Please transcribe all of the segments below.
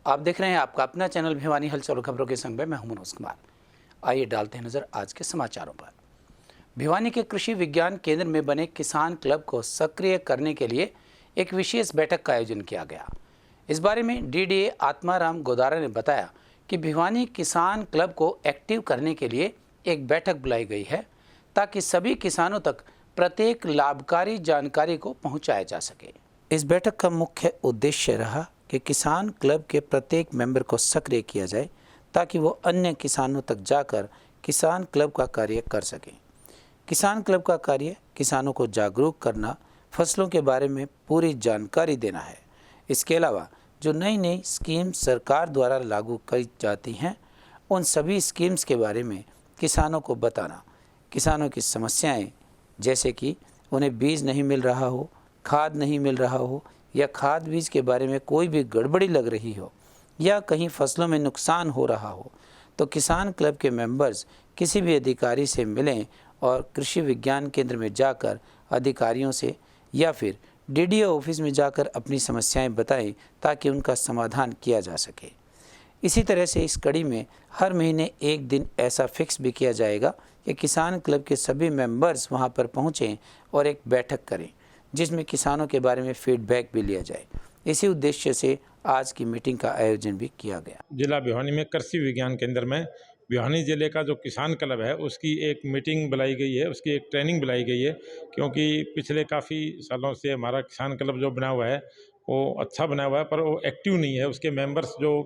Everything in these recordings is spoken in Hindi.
आप देख रहे हैं आपका अपना चैनल भिवानी हलचल और खबरों के संग में मैं हूं मनोज कुमार। आइए डालते हैं नजर आज के समाचारों पर। भिवानी के कृषि विज्ञान केंद्र में बने किसान क्लब को सक्रिय करने के लिए एक विशेष बैठक का आयोजन किया गया। इस बारे में डीडीए आत्माराम गोदारा ने बताया कि भिवानी किसान क्लब को एक्टिव करने के लिए एक बैठक बुलाई गई है ताकि सभी किसानों तक प्रत्येक लाभकारी जानकारी को पहुंचाया जा सके। इस बैठक का मुख्य उद्देश्य रहा कि किसान क्लब के प्रत्येक मेंबर को सक्रिय किया जाए ताकि वो अन्य किसानों तक जाकर किसान क्लब का कार्य कर सकें। किसान क्लब का कार्य किसानों को जागरूक करना, फसलों के बारे में पूरी जानकारी देना है। इसके अलावा जो नई नई स्कीम सरकार द्वारा लागू की जाती हैं उन सभी स्कीम्स के बारे में किसानों को बताना, किसानों की समस्याएं जैसे कि उन्हें बीज नहीं मिल रहा हो, खाद नहीं मिल रहा हो या खाद बीज के बारे में कोई भी गड़बड़ी लग रही हो या कहीं फसलों में नुकसान हो रहा हो तो किसान क्लब के मेंबर्स किसी भी अधिकारी से मिलें और कृषि विज्ञान केंद्र में जाकर अधिकारियों से या फिर डीडीओ ऑफिस में जाकर अपनी समस्याएं बताएं ताकि उनका समाधान किया जा सके। इसी तरह से इस कड़ी में हर महीने एक दिन ऐसा फिक्स भी किया जाएगा कि किसान क्लब के सभी मेंबर्स वहां पर पहुंचें और एक बैठक करें जिसमें किसानों के बारे में फीडबैक भी लिया जाए। इसी उद्देश्य से आज की मीटिंग का आयोजन भी किया गया। जिला भिवानी में कृषि विज्ञान केंद्र में भिवानी जिले का जो किसान क्लब है उसकी एक मीटिंग बुलाई गई है, उसकी एक ट्रेनिंग बुलाई गई है, क्योंकि पिछले काफ़ी सालों से हमारा किसान क्लब जो बना हुआ है वो अच्छा बना हुआ है पर वो एक्टिव नहीं है, उसके मेंबर्स जो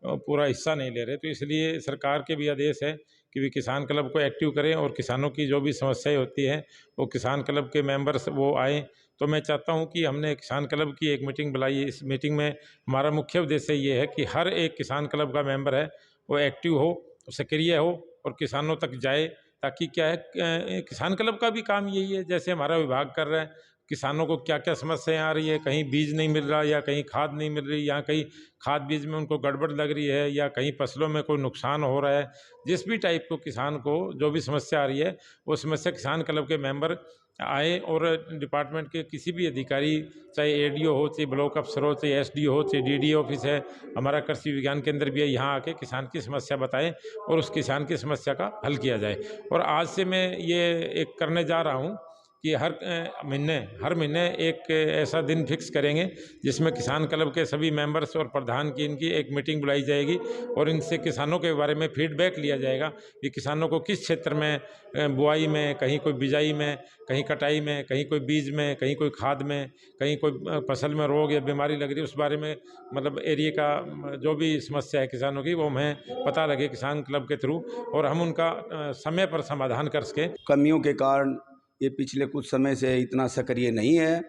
पूरा हिस्सा नहीं ले रहे। तो इसलिए सरकार के भी आदेश है कि वे किसान क्लब को एक्टिव करें और किसानों की जो भी समस्याएं होती हैं वो किसान क्लब के मेंबर्स वो आएँ। तो मैं चाहता हूं कि हमने किसान क्लब की एक मीटिंग बुलाई है। इस मीटिंग में हमारा मुख्य उद्देश्य ये है कि हर एक किसान क्लब का मेंबर है वो एक्टिव हो, सक्रिय हो और किसानों तक जाए, ताकि क्या है किसान क्लब का भी काम यही है जैसे हमारा विभाग कर रहा है, किसानों को क्या क्या समस्याएं आ रही है, कहीं बीज नहीं मिल रहा या कहीं खाद नहीं मिल रही या कहीं खाद बीज में उनको गड़बड़ लग रही है या कहीं फसलों में कोई नुकसान हो रहा है, जिस भी टाइप को किसान को जो भी समस्या आ रही है वो समस्या किसान क्लब के मेंबर आए और डिपार्टमेंट के किसी भी अधिकारी, चाहे एडीओ हो, चाहे ब्लॉक अफसर हो, चाहे एसडीओ हो, चाहे डीडी ऑफिस है, हमारा कृषि विज्ञान केंद्र भी है, यहाँ आके किसान की समस्या बताएं और उस किसान की समस्या का हल किया जाए। और आज से मैं ये एक करने जा रहा हूँ कि हर महीने एक ऐसा दिन फिक्स करेंगे जिसमें किसान क्लब के सभी मेंबर्स और प्रधान की इनकी एक मीटिंग बुलाई जाएगी और इनसे किसानों के बारे में फीडबैक लिया जाएगा कि किसानों को किस क्षेत्र में बुआई में, कहीं कोई बिजाई में, कहीं कटाई में, कहीं कोई बीज में, कहीं कोई खाद में, कहीं कोई फसल में रोग या बीमारी लग रही है, उस बारे में मतलब एरिया का जो भी समस्या है किसानों की वो हमें पता लगे किसान क्लब के थ्रू और हम उनका समय पर समाधान कर सकें। कमियों के कारण ये पिछले कुछ समय से इतना सक्रिय नहीं है,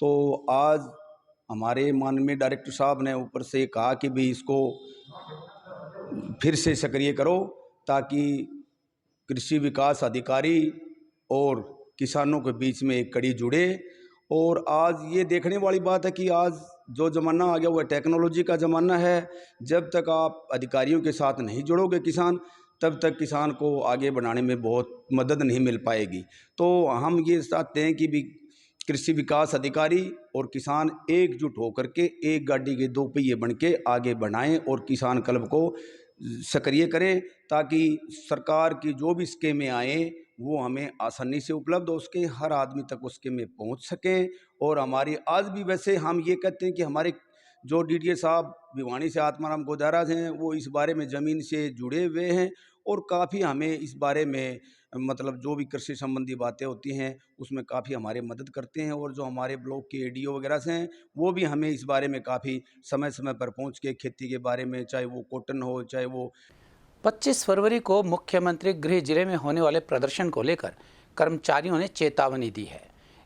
तो आज हमारे माननीय डायरेक्टर साहब ने ऊपर से कहा कि भी इसको फिर से सक्रिय करो ताकि कृषि विकास अधिकारी और किसानों के बीच में एक कड़ी जुड़े। और आज ये देखने वाली बात है कि आज जो ज़माना आ गया वो टेक्नोलॉजी का ज़माना है। जब तक आप अधिकारियों के साथ नहीं जुड़ोगे किसान, तब तक किसान को आगे बढ़ाने में बहुत मदद नहीं मिल पाएगी। तो हम ये चाहते हैं कि भी कृषि विकास अधिकारी और किसान एकजुट होकर के एक गाड़ी के दो पहिए बन के आगे बढ़ाएं और किसान क्लब को सक्रिय करें ताकि सरकार की जो भी स्कीमें आए वो हमें आसानी से उपलब्ध हो, उसके हर आदमी तक उसके में पहुंच सकें। और हमारी आज भी वैसे हम ये कहते हैं कि हमारे जो डीडीए साहब भिवानी से आत्माराम गोदारा हैं वो इस बारे में ज़मीन से जुड़े हुए हैं और काफ़ी हमें इस बारे में मतलब जो भी कृषि संबंधी बातें होती हैं उसमें काफ़ी हमारे मदद करते हैं। और जो हमारे ब्लॉक के एडीओ वगैरह से हैं वो भी हमें इस बारे में काफ़ी समय समय पर पहुंच के खेती के बारे में, चाहे वो कॉटन हो चाहे वो 25 फरवरी को मुख्यमंत्री गृह जिले में होने वाले प्रदर्शन को लेकर कर्मचारियों ने चेतावनी दी है।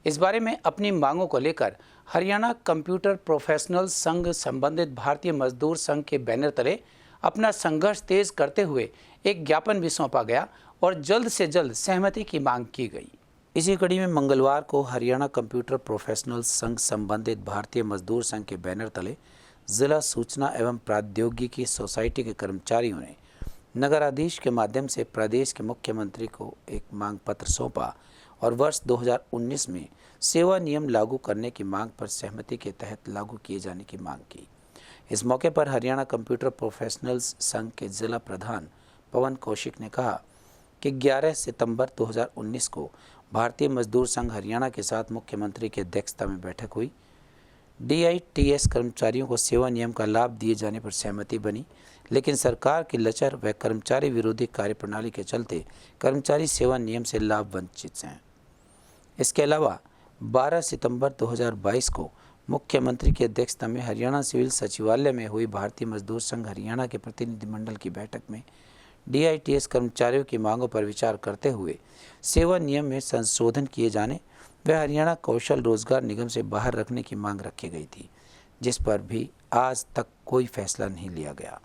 इस बारे में अपनी मांगों को लेकर हरियाणा कंप्यूटर प्रोफेशनल संघ संबंधित भारतीय मजदूर संघ के बैनर तले अपना संघर्ष तेज करते हुए एक ज्ञापन भी सौंपा गया और जल्द से जल्द सहमति की मांग की गई। इसी कड़ी में मंगलवार को हरियाणा कंप्यूटर प्रोफेशनल संघ संबंधित भारतीय मजदूर संघ के बैनर तले जिला सूचना एवं प्रौद्योगिकी सोसाइटी के कर्मचारियों ने नगराधीश के माध्यम से प्रदेश के मुख्यमंत्री को एक मांग पत्र सौंपा और वर्ष 2019 में सेवा नियम लागू करने की मांग पर सहमति के तहत लागू किए जाने की मांग की। इस मौके पर हरियाणा कंप्यूटर प्रोफेशनल्स संघ के जिला प्रधान पवन कौशिक ने कहा कि 11 सितंबर 2019 को भारतीय मजदूर संघ हरियाणा के साथ मुख्यमंत्री की अध्यक्षता में बैठक हुई। DITS कर्मचारियों को सेवा नियम का लाभ दिए जाने पर सहमति बनी, लेकिन सरकार की लचर व कर्मचारी विरोधी कार्यप्रणाली के चलते कर्मचारी सेवा नियम से लाभ वंचित हैं। इसके अलावा 12 सितंबर 2022 को मुख्यमंत्री की अध्यक्षता में हरियाणा सिविल सचिवालय में हुई भारतीय मजदूर संघ हरियाणा के प्रतिनिधिमंडल की बैठक में DITS कर्मचारियों की मांगों पर विचार करते हुए सेवा नियम में संशोधन किए जाने व हरियाणा कौशल रोजगार निगम से बाहर रखने की मांग रखी गई थी, जिस पर भी आज तक कोई फैसला नहीं लिया गया,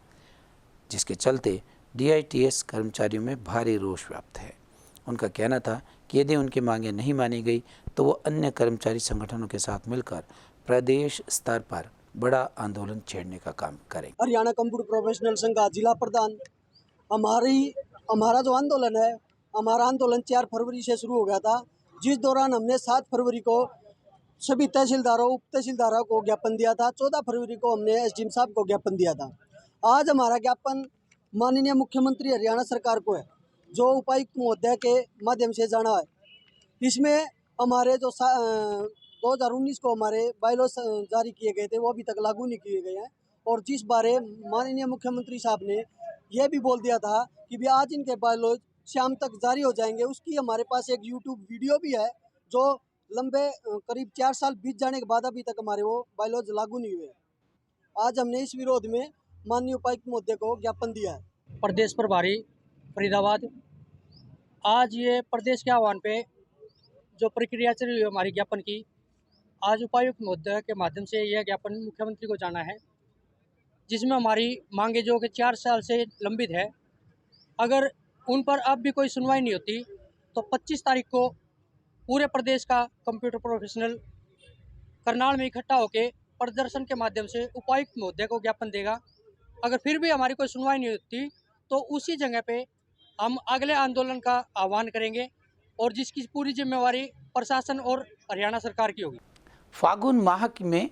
जिसके चलते DITS कर्मचारियों में भारी रोष व्याप्त है। उनका कहना था कि यदि उनकी मांगें नहीं मानी गई तो वो अन्य कर्मचारी संगठनों के साथ मिलकर प्रदेश स्तर पर बड़ा आंदोलन छेड़ने का काम करेंगे। हरियाणा कंप्यूटर प्रोफेशनल संघ का जिला प्रधान, हमारा जो आंदोलन है, हमारा आंदोलन 4 फरवरी से शुरू हो गया था, जिस दौरान हमने 7 फरवरी को सभी तहसीलदारों उप तहसीलदारों को ज्ञापन दिया था। 14 फरवरी को हमने SDM साहब को ज्ञापन दिया था। आज हमारा ज्ञापन माननीय मुख्यमंत्री हरियाणा सरकार को है, जो उपायुक्त महोदय के माध्यम से जाना है। इसमें हमारे जो 2019 को हमारे बायलॉज जारी किए गए थे वो अभी तक लागू नहीं किए गए हैं, और जिस बारे माननीय मुख्यमंत्री साहब ने यह भी बोल दिया था कि भी आज इनके बायलॉज शाम तक जारी हो जाएंगे। उसकी हमारे पास एक YouTube वीडियो भी है, जो लंबे करीब 4 साल बीत जाने के बाद अभी तक हमारे वो बायलॉज लागू नहीं हुए। आज हमने इस विरोध में माननीय उपायुक्त महोदय को ज्ञापन दिया है। प्रदेश प्रभारी फरीदाबाद, आज ये प्रदेश के आह्वान पे जो प्रक्रिया चल रही है हमारी ज्ञापन की, आज उपायुक्त महोदय के माध्यम से यह ज्ञापन मुख्यमंत्री को जाना है, जिसमें हमारी मांगे जो कि 4 साल से लंबित है, अगर उन पर अब भी कोई सुनवाई नहीं होती तो 25 तारीख को पूरे प्रदेश का कंप्यूटर प्रोफेशनल करनाल में इकट्ठा होकर प्रदर्शन के माध्यम से उपायुक्त महोदय को ज्ञापन देगा। अगर फिर भी हमारी कोई सुनवाई नहीं होती तो उसी जगह पे हम अगले आंदोलन का आह्वान करेंगे, और जिसकी पूरी जिम्मेवारी प्रशासन और हरियाणा सरकार की होगी। फागुन माह में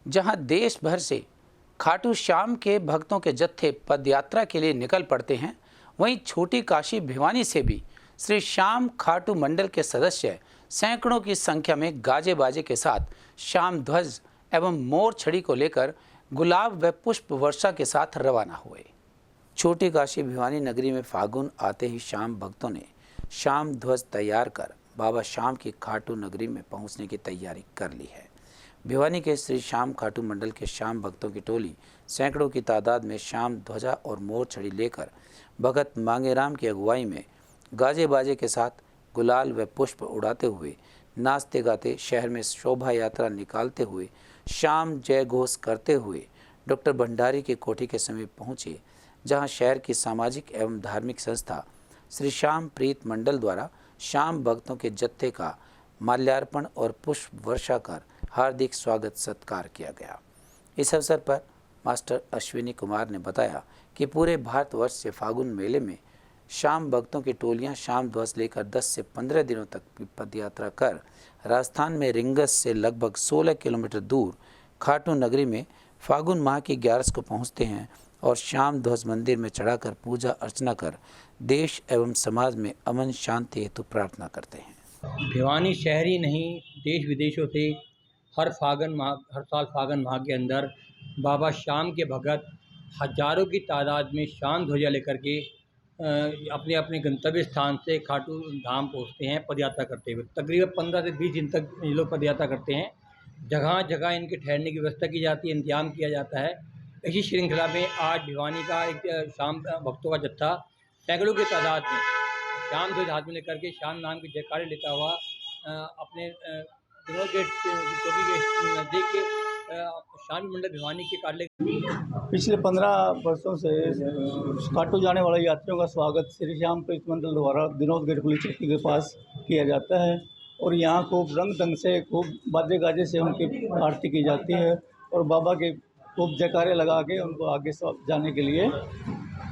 जहां देश भर से खाटू श्याम के भक्तों के जत्थे पदयात्रा के लिए निकल पड़ते हैं, वहीं छोटी काशी भिवानी से भी श्री श्याम खाटू मंडल के सदस्य सैकड़ों की संख्या में गाजे बाजे के साथ श्याम ध्वज एवं मोर छड़ी को लेकर गुलाब व पुष्प वर्षा के साथ रवाना हुए। छोटी काशी भिवानी नगरी में फागुन आते ही श्याम भक्तों ने श्याम ध्वज तैयार कर बाबा श्याम की खाटू नगरी में पहुंचने की तैयारी कर ली है। भिवानी के श्री श्याम खाटू मंडल के श्याम भक्तों की टोली सैकड़ों की तादाद में श्याम ध्वजा और मोर छड़ी लेकर भगत मांगेराम की अगुवाई में गाजे बाजे के साथ गुलाल व पुष्प उड़ाते हुए नाचते गाते शहर में शोभा यात्रा निकालते हुए श्याम जय घोष करते हुए डॉक्टर भंडारी की कोठी के समीप पहुँचे, जहाँ शहर की सामाजिक एवं धार्मिक संस्था श्री श्याम प्रीत मंडल द्वारा श्याम भक्तों के जत्थे का माल्यार्पण और पुष्प वर्षा कर हार्दिक स्वागत सत्कार किया गया। इस अवसर पर मास्टर अश्विनी कुमार ने बताया कि पूरे भारतवर्ष से फागुन मेले में श्याम भक्तों की टोलियां श्याम ध्वज लेकर 10 से 15 दिनों तक पदयात्रा कर राजस्थान में रिंगस से लगभग 16 किलोमीटर दूर खाटू नगरी में फागुन माह की 11 को पहुंचते हैं और श्याम ध्वज मंदिर में चढ़ाकर पूजा अर्चना कर देश एवं समाज में अमन शांति हेतु प्रार्थना करते हैं। भिवानी शहर ही नहीं, देश विदेशों से हर साल फागुन माह के अंदर बाबा श्याम के भगत हजारों की तादाद में श्याम ध्वजा लेकर के अपने अपने गंतव्य स्थान से खाटू धाम पहुंचते हैं पदयात्रा करते हुए। तकरीबन 15 से 20 दिन तक ये लोग पदयात्रा करते हैं। जगह जगह इनके ठहरने की व्यवस्था की जाती है, इंतजाम किया जाता है। इसी श्रृंखला में आज भिवानी का एक श्याम भक्तों का जत्था सैकड़ों की तादाद में श्याम ध्वज हाथ में लेकर के श्याम नाम के जयकारे लेता हुआ अपने दिनों के चौकी के नज़दीक श्याम मंडल भिवानी के कार्यालय। पिछले 15 वर्षों से खाटू जाने वाले यात्रियों का स्वागत श्री श्याम प्रीत मंडल द्वारा विनोद गेट पुलिस चौकी के पास किया जाता है, और यहाँ खूब रंग ढंग से खूब बाजे गाजे से उनकी आरती की जाती है, और बाबा के खूब जयकारे लगा के उनको आगे जाने के लिए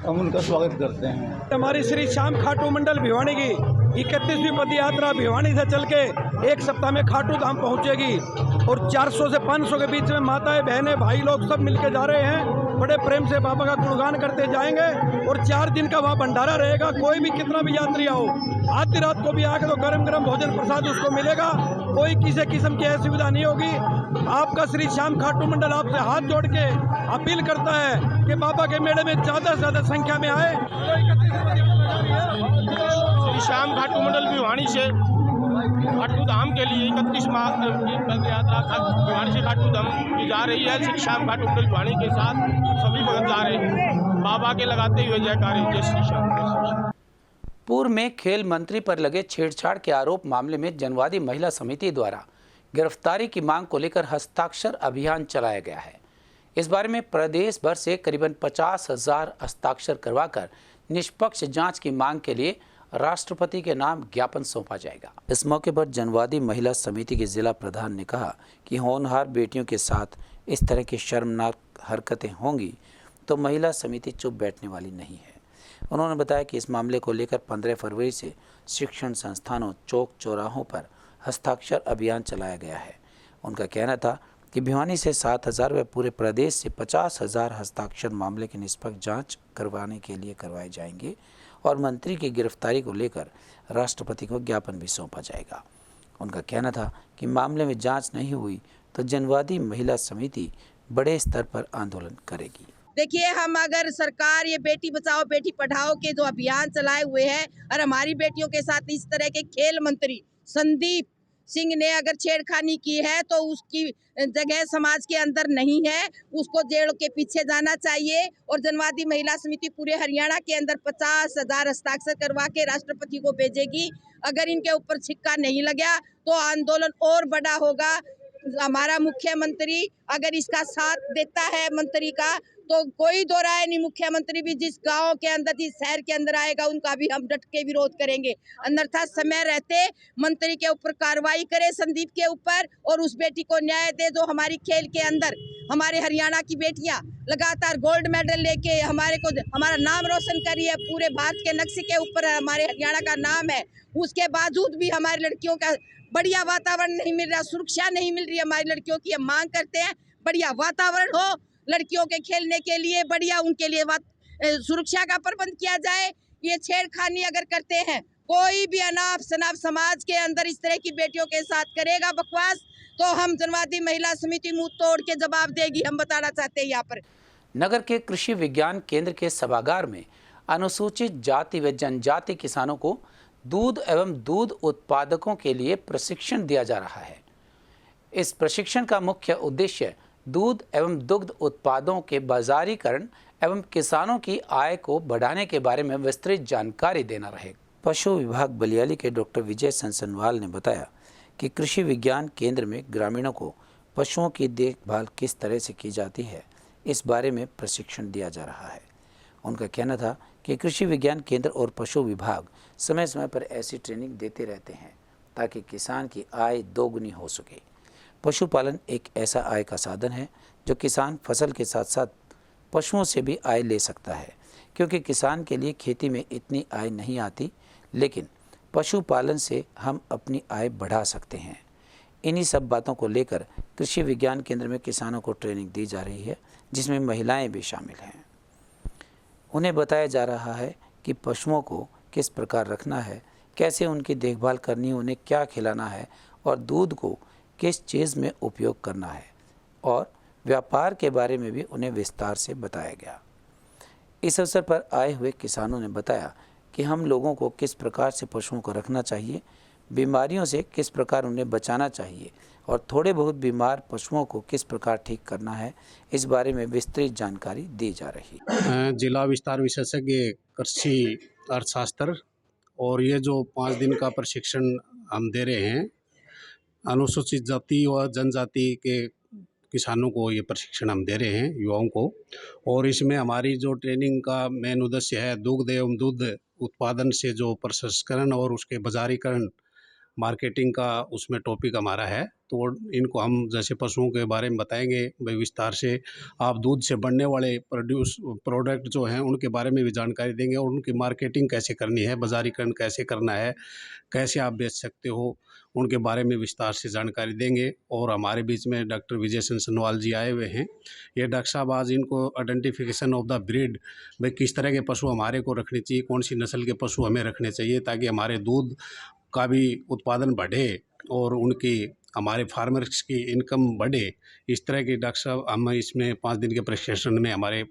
हम उनका स्वागत करते हैं। हमारी श्री श्याम खाटू मंडल भिवानी की 31वीं पद यात्रा भिवानी से चल के एक सप्ताह में खाटू धाम पहुंचेगी और 400 से 500 के बीच में माताएं बहनें भाई लोग सब मिलके जा रहे हैं। बड़े प्रेम से बाबा का गुणगान करते जाएंगे और 4 दिन का वहाँ भंडारा रहेगा। कोई भी कितना भी यात्री आओ, आधी रात को भी आके तो गरम गरम भोजन प्रसाद उसको मिलेगा। कोई किसी किस्म की असुविधा नहीं होगी। आपका श्री श्याम खाटू मंडल आपसे हाथ जोड़ के अपील करता है कि बाबा के मेले में ज़्यादा से ज़्यादा संख्या में आए। श्री श्याम खाटू मंडल भिवानी से खाटू धाम के लिए 31 मार्च की पद यात्रा भिवानी से खाटू धाम की जा रही है। श्री श्याम खाटू मंडल भिवानी के साथ सभी भक्त जा रहे हैं। बाबा के लगाते हुए जयकारे जय श्री श्याम। पूर्व में खेल मंत्री पर लगे छेड़छाड़ के आरोप मामले में जनवादी महिला समिति द्वारा गिरफ्तारी की मांग को लेकर हस्ताक्षर अभियान चलाया गया है। इस बारे में प्रदेश भर से करीबन 50,000 हस्ताक्षर करवाकर निष्पक्ष जांच की मांग के लिए राष्ट्रपति के नाम ज्ञापन सौंपा जाएगा। इस मौके पर जनवादी महिला समिति के जिला प्रधान ने कहा कि होनहार बेटियों के साथ इस तरह की शर्मनाक हरकतें होंगी तो महिला समिति चुप बैठने वाली नहीं है। उन्होंने बताया कि इस मामले को लेकर 15 फरवरी से शिक्षण संस्थानों, चौक चौराहों पर हस्ताक्षर अभियान चलाया गया है। उनका कहना था कि भिवानी से 7,000 व पूरे प्रदेश से 50,000 हस्ताक्षर मामले की निष्पक्ष जांच करवाने के लिए करवाए जाएंगे और मंत्री की गिरफ्तारी को लेकर राष्ट्रपति को ज्ञापन भी सौंपा जाएगा। उनका कहना था कि मामले में जांच नहीं हुई तो जनवादी महिला समिति बड़े स्तर पर आंदोलन करेगी। देखिए, हम अगर सरकार ये बेटी बचाओ बेटी पढ़ाओ के जो अभियान चलाए हुए हैं और हमारी बेटियों के साथ इस तरह के खेल मंत्री संदीप सिंह ने अगर छेड़खानी की है तो उसकी जगह समाज के अंदर नहीं है, उसको जेल के पीछे जाना चाहिए। और जनवादी महिला समिति पूरे हरियाणा के अंदर 50,000 हस्ताक्षर करवा के राष्ट्रपति को भेजेगी। अगर इनके ऊपर छिक्का नहीं लगा तो आंदोलन और बड़ा होगा। हमारा मुख्यमंत्री अगर इसका साथ देता है मंत्री का तो कोई दो राय नहीं, मुख्यमंत्री भी जिस गांव के अंदर जिस शहर के अंदर आएगा उनका भी हम डट के विरोध करेंगे। अन्यथा समय रहते मंत्री के ऊपर कार्रवाई करे संदीप के ऊपर और उस बेटी को न्याय दे जो हमारी खेल के अंदर हमारे हरियाणा की बेटियां लगातार गोल्ड मेडल लेके हमारा नाम रोशन करी है। पूरे भारत के नक्शे के ऊपर हमारे हरियाणा का नाम है। उसके बावजूद भी हमारी लड़कियों का बढ़िया वातावरण नहीं मिल रहा, सुरक्षा नहीं मिल रही। हमारी लड़कियों की हम मांग करते हैं बढ़िया वातावरण हो लड़कियों के खेलने के लिए, बढ़िया उनके लिए सुरक्षा का प्रबंध किया जाए। ये छेड़खानी अगर करते हैं, कोई भी अनाप शनाप समाज के अंदर इस तरह की बेटियों के साथ करेगा बकवास तो हम जनवादी महिला समिति मुंह तोड़ के जवाब देगी। हम बताना चाहते हैं यहाँ पर नगर के कृषि विज्ञान केंद्र के सभागार में अनुसूचित जाति व जनजाति किसानों को दूध एवं दूध उत्पादकों के लिए प्रशिक्षण दिया जा रहा है। इस प्रशिक्षण का मुख्य उद्देश्य दूध एवं दुग्ध उत्पादों के बाजारीकरण एवं किसानों की आय को बढ़ाने के बारे में विस्तृत जानकारी देना रहेगा। पशु विभाग बलियाली के डॉक्टर विजय संसनवाल ने बताया कि कृषि विज्ञान केंद्र में ग्रामीणों को पशुओं की देखभाल किस तरह से की जाती है, इस बारे में प्रशिक्षण दिया जा रहा है। उनका कहना था कि कृषि विज्ञान केंद्र और पशु विभाग समय समय पर ऐसी ट्रेनिंग देते रहते हैं ताकि किसान की आय दोगुनी हो सके। पशुपालन एक ऐसा आय का साधन है जो किसान फसल के साथ साथ पशुओं से भी आय ले सकता है, क्योंकि किसान के लिए खेती में इतनी आय नहीं आती, लेकिन पशुपालन से हम अपनी आय बढ़ा सकते हैं। इन्हीं सब बातों को लेकर कृषि विज्ञान केंद्र में किसानों को ट्रेनिंग दी जा रही है, जिसमें महिलाएं भी शामिल हैं। उन्हें बताया जा रहा है कि पशुओं को किस प्रकार रखना है, कैसे उनकी देखभाल करनी है, उन्हें क्या खिलाना है और दूध को किस चीज़ में उपयोग करना है, और व्यापार के बारे में भी उन्हें विस्तार से बताया गया। इस अवसर पर आए हुए किसानों ने बताया कि हम लोगों को किस प्रकार से पशुओं को रखना चाहिए, बीमारियों से किस प्रकार उन्हें बचाना चाहिए और थोड़े बहुत बीमार पशुओं को किस प्रकार ठीक करना है, इस बारे में विस्तृत जानकारी दी जा रही है। जिला विस्तार विशेषज्ञ कृषि अर्थशास्त्र और ये जो 5 दिन का प्रशिक्षण हम दे रहे हैं, अनुसूचित जाति व जनजाति के किसानों को ये प्रशिक्षण हम दे रहे हैं, युवाओं को। और इसमें हमारी जो ट्रेनिंग का मेन उद्देश्य है दुग्ध एवं दूध उत्पादन से जो प्रसंस्करण और उसके बाजारीकरण मार्केटिंग का उसमें टॉपिक हमारा है। तो इनको हम जैसे पशुओं के बारे में बताएंगे भाई विस्तार से, आप दूध से बनने वाले प्रोडक्ट जो हैं उनके बारे में भी जानकारी देंगे और उनकी मार्केटिंग कैसे करनी है, बाजारीकरण कैसे करना है, कैसे आप बेच सकते हो, उनके बारे में विस्तार से जानकारी देंगे। और हमारे बीच में डॉक्टर विजय सनवाल जी आए हुए हैं। ये डॉक्टर साहब आज इनको आइडेंटिफिकेशन ऑफ द ब्रीड, भाई किस तरह के पशु हमारे को रखने चाहिए, कौन सी नस्ल के पशु हमें रखने चाहिए ताकि हमारे दूध का भी उत्पादन बढ़े और उनकी हमारे फार्मर्स की इनकम बढ़े। इस तरह की डॉक्टर साहब हम इसमें 5 दिन के प्रशिक्षण में हमारे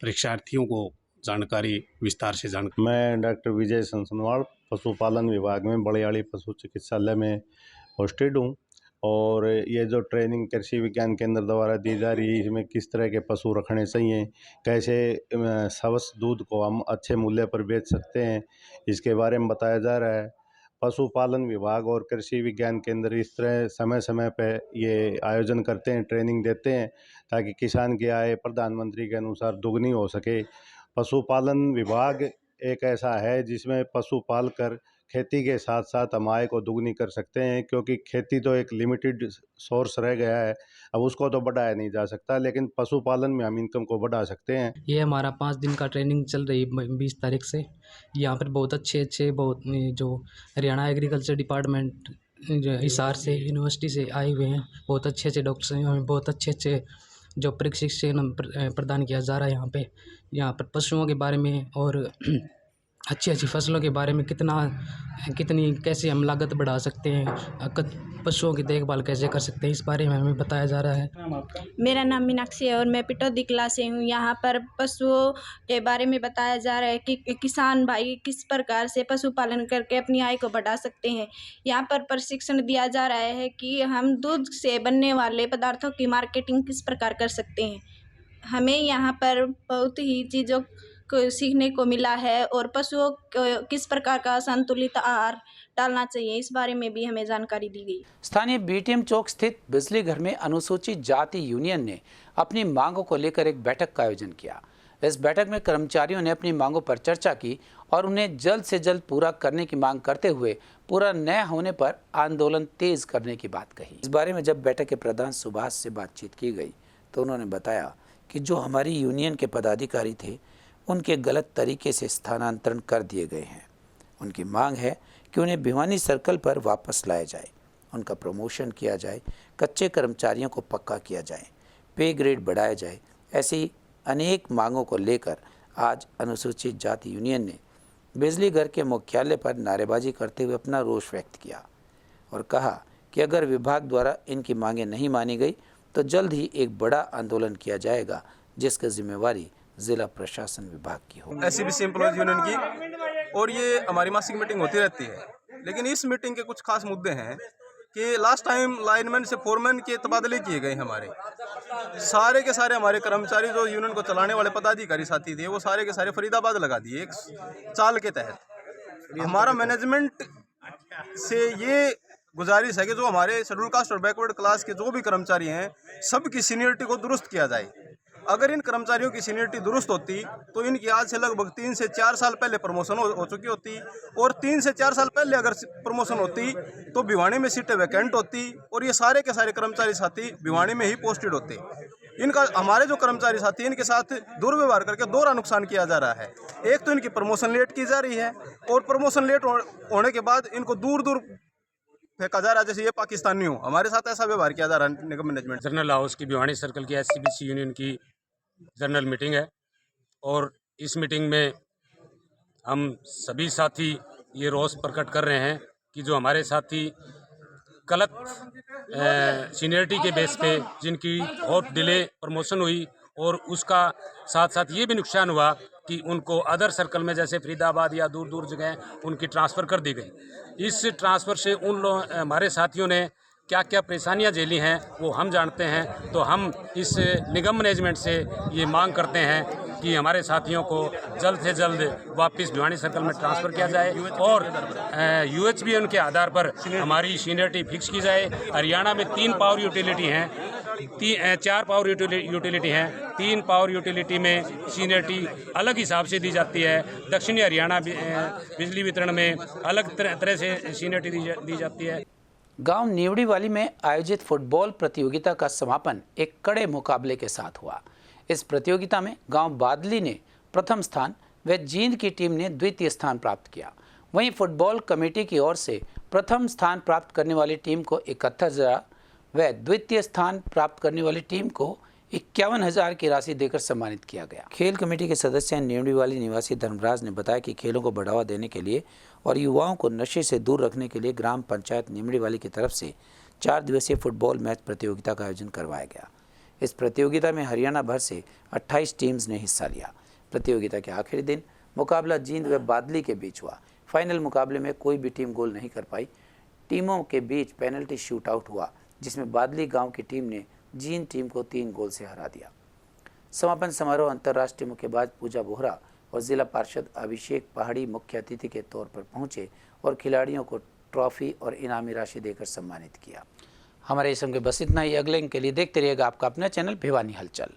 परीक्षार्थियों को जानकारी विस्तार से मैं डॉक्टर विजय सनवाल पशुपालन विभाग में बड़ियाली पशु चिकित्सालय में पोस्टेड हूँ और ये जो ट्रेनिंग कृषि विज्ञान केंद्र द्वारा दी जा रही है इसमें किस तरह के पशु रखने चाहिए, कैसे स्वस्थ दूध को हम अच्छे मूल्य पर बेच सकते हैं, इसके बारे में बताया जा रहा है। पशुपालन विभाग और कृषि विज्ञान केंद्र इस तरह समय समय पे ये आयोजन करते हैं, ट्रेनिंग देते हैं ताकि किसान की आय प्रधानमंत्री के अनुसार दुगनी हो सके। पशुपालन विभाग एक ऐसा है जिसमें पशु पाल कर खेती के साथ साथ हम आय को दुगनी कर सकते हैं, क्योंकि खेती तो एक लिमिटेड सोर्स रह गया है, अब उसको तो बढ़ाया नहीं जा सकता, लेकिन पशुपालन में हम इनकम को बढ़ा सकते हैं। ये हमारा 5 दिन का ट्रेनिंग चल रही है 20 तारीख से। यहाँ पर बहुत अच्छे बहुत जो हरियाणा एग्रीकल्चर डिपार्टमेंट जो हिसार से यूनिवर्सिटी से आए हुए हैं, बहुत अच्छे डॉक्टर्स हैं, हमें बहुत अच्छे जो प्रशिक्षण प्रदान किया जा रहा है। यहाँ पर पशुओं के बारे में और अच्छी फसलों के बारे में कितनी कैसे हम लागत बढ़ा सकते हैं, पशुओं की देखभाल कैसे कर सकते हैं, इस बारे में हमें बताया जा रहा है। मेरा नाम मीनाक्षी है और मैं पिटौदी क्लास से हूँ। यहाँ पर पशुओं के बारे में बताया जा रहा है कि किसान भाई किस प्रकार से पशुपालन करके अपनी आय को बढ़ा सकते हैं। यहाँ पर प्रशिक्षण दिया जा रहा है कि हम दूध से बनने वाले पदार्थों की मार्केटिंग किस प्रकार कर सकते हैं। हमें यहाँ पर बहुत ही चीज़ों को सीखने को मिला है और पशुओं को किस प्रकार का संतुलित आहार डालना चाहिए, इस बारे में भी हमें जानकारी दी गई। स्थानीय बीटीएम चौक स्थित बिजली घर में अनुसूचित जाति यूनियन ने अपनी मांगों को लेकर एक बैठक का आयोजन किया। इस बैठक में कर्मचारियों ने अपनी मांगों पर चर्चा की और उन्हें जल्द से जल्द पूरा करने की मांग करते हुए पूरा न होने पर आंदोलन तेज करने की बात कही। इस बारे में जब बैठक के प्रधान सुभाष से बातचीत की गई तो उन्होंने बताया कि जो हमारी यूनियन के पदाधिकारी थे उनके गलत तरीके से स्थानांतरण कर दिए गए हैं। उनकी मांग है कि उन्हें भिवानी सर्कल पर वापस लाया जाए, उनका प्रमोशन किया जाए, कच्चे कर्मचारियों को पक्का किया जाए, पे ग्रेड बढ़ाया जाए। ऐसी अनेक मांगों को लेकर आज अनुसूचित जाति यूनियन ने बिजली घर के मुख्यालय पर नारेबाजी करते हुए अपना रोष व्यक्त किया और कहा कि अगर विभाग द्वारा इनकी मांगें नहीं मानी गई तो जल्द ही एक बड़ा आंदोलन किया जाएगा, जिसकी जिम्मेवारी जिला प्रशासन विभाग की हो। एससीबीसी एम्प्लॉयज यूनियन की और ये हमारी मासिक मीटिंग होती रहती है, लेकिन इस मीटिंग के कुछ खास मुद्दे हैं कि लास्ट टाइम लाइनमैन से फोरमैन के तबादले किए गए। हमारे सारे के सारे हमारे कर्मचारी जो यूनियन को चलाने वाले पदाधिकारी साथी थे वो सारे के सारे फरीदाबाद लगा दिए एक चाल के तहत। हमारा मैनेजमेंट से ये गुजारिश है कि जो हमारे शेड्यूल कास्ट और बैकवर्ड क्लास के जो भी कर्मचारी हैं सबकी सीनियरिटी को दुरुस्त किया जाए। अगर इन कर्मचारियों की सीनियरिटी दुरुस्त होती तो इनकी आज से लगभग 3 से 4 साल पहले प्रमोशन हो चुकी होती और 3 से 4 साल पहले अगर प्रमोशन होती तो भिवानी में सीटें वैकेंट होती और ये सारे के सारे कर्मचारी साथी भिवानी में ही पोस्टेड होते। इनका हमारे जो कर्मचारी साथी इनके साथ दुर्व्यवहार करके दोहरा नुकसान किया जा रहा है। एक तो इनकी प्रमोशन लेट की जा रही है और प्रमोशन लेट होने के बाद इनको दूर दूर फेंका जा रहा है जैसे ये पाकिस्तानी हो। हमारे साथ ऐसा व्यवहार किया जा रहा है निगम मैनेजमेंट। जनरल हाउस की भिवानी सर्कल की एससीबीसी यूनियन की जनरल मीटिंग है और इस मीटिंग में हम सभी साथी ये रोष प्रकट कर रहे हैं कि जो हमारे साथी गलत सीनियरिटी के बेस पे जिनकी बहुत डिले प्रमोशन हुई और उसका साथ साथ ये भी नुकसान हुआ कि उनको अदर सर्कल में जैसे फरीदाबाद या दूर दूर जगह उनकी ट्रांसफ़र कर दी गई। इस ट्रांसफ़र से उन हमारे साथियों ने क्या क्या परेशानियां झेली हैं वो हम जानते हैं। तो हम इस निगम मैनेजमेंट से ये मांग करते हैं कि हमारे साथियों को जल्द से जल्द वापस भिवानी सर्कल में ट्रांसफ़र किया जाए और UHBN के आधार पर हमारी सीनियरिटी फिक्स की जाए। हरियाणा में 3 पावर यूटिलिटी हैं 4 पावर यूटिलिटी हैं। 3 पावर यूटिलिटी में सीनियरिटी अलग हिसाब से दी जाती है। दक्षिणी हरियाणा बिजली वितरण में अलग तरह से सीनियरिटी दी जाती है। गांव नीवड़ीवाली में आयोजित फुटबॉल प्रतियोगिता का समापन एक कड़े मुकाबले के साथ हुआ। इस प्रतियोगिता में गांव बादली ने प्रथम स्थान व जींद की टीम ने द्वितीय स्थान प्राप्त किया। वहीं फुटबॉल कमेटी की ओर से प्रथम स्थान प्राप्त करने वाली टीम को 71,000 व द्वितीय स्थान प्राप्त करने वाली टीम को 51,000 की राशि देकर सम्मानित किया गया। खेल कमेटी के सदस्य नीवड़ीवाली निवासी धर्मराज ने बताया कि खेलों को बढ़ावा देने के लिए और युवाओं को नशे से दूर रखने के लिए ग्राम पंचायत नीवड़ीवाली की तरफ से 4 दिवसीय फुटबॉल मैच प्रतियोगिता का आयोजन करवाया गया। इस प्रतियोगिता में हरियाणा भर से 28 टीम्स ने हिस्सा लिया। प्रतियोगिता के आखिरी दिन मुकाबला जींद व बादली के बीच हुआ। फाइनल मुकाबले में कोई भी टीम गोल नहीं कर पाई। टीमों के बीच पेनल्टी शूट आउट हुआ, जिसमें बादली गांव की टीम ने जींद टीम को 3 गोल से हरा दिया। समापन समारोह अंतर्राष्ट्रीय मुक्केबाज पूजा बोहरा और जिला पार्षद अभिषेक पहाड़ी मुख्य अतिथि के तौर पर पहुंचे और खिलाड़ियों को ट्रॉफी और इनामी राशि देकर सम्मानित किया। हमारे इस अंक में बस इतना ही। अगले अंक के लिए देखते रहिएगा आपका अपना चैनल भिवानी हलचल।